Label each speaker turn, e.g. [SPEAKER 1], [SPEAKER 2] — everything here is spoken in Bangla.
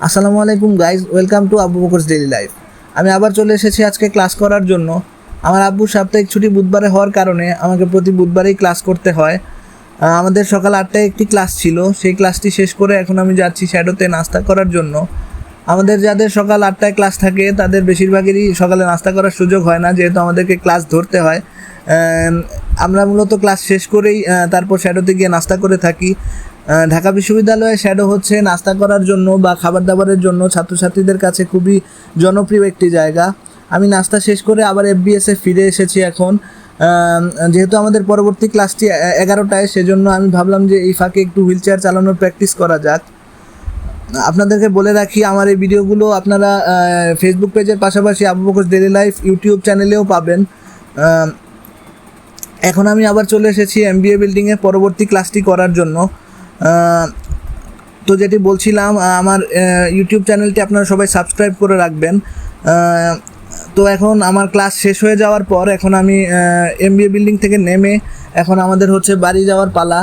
[SPEAKER 1] আসসালামু আলাইকুম গাইজ, ওয়েলকাম টু আব্বু বকরস ডেইলি লাইফ। আমি আবার চলে এসেছি আজকে ক্লাস করার জন্য। আমার আব্বুর সাপ্তাহিক ছুটি বুধবারে হওয়ার কারণে আমাকে প্রতি বুধবারেই ক্লাস করতে হয়। আমাদের সকাল 8টায় একটি ক্লাস ছিল, সেই ক্লাসটি শেষ করে এখন আমি যাচ্ছি শ্যাডোতে নাস্তা করার জন্য। আমাদের যাদের সকাল 8টায় ক্লাস থাকে তাদের বেশিরভাগেরই সকালে নাস্তা করার সুযোগ হয় না, যেহেতু আমাদেরকে ক্লাস ধরতে হয়। আমরা মূলত ক্লাস শেষ করেই তারপর শ্যাডোতে গিয়ে নাস্তা করে থাকি। ঢাকা বিশ্ববিদ্যালয়ে শ্যাডো হচ্ছে নাস্তা করার জন্য বা খাবার দাবারের জন্য ছাত্রছাত্রীদের কাছে খুবই জনপ্রিয় একটি জায়গা। আমি নাস্তা শেষ করে আবার এফবিএসে ফিরে এসেছি এখন। যেহেতু আমাদের পরবর্তী ক্লাসটি 11টায়, সেজন্য আমি ভাবলাম যে এই ফাঁকে একটু হুইল চেয়ার চালানোর প্র্যাকটিস করা যাক। আপনাদেরকে বলে রাখি, আমার এই ভিডিওগুলো আপনারা ফেসবুক পেজের পাশাপাশি আবু বকরস ডেইলি লাইফ ইউটিউব চ্যানেলেও পাবেন। এখন আমি আবার চলে এসেছি এমবিএ বিল্ডিংয়ে পরবর্তী ক্লাসটি করার জন্য। তো যেটি বলছিলাম, আমার ইউটিউব চ্যানেলটি আপনারা সবাই সাবস্ক্রাইব করে রাখবেন। তো এখন আমার ক্লাস শেষ হয়ে যাওয়ার পর এখন আমি এমবিএ বিল্ডিং থেকে নেমে এখন আমাদের হচ্ছে বাড়ি যাওয়ার পালা।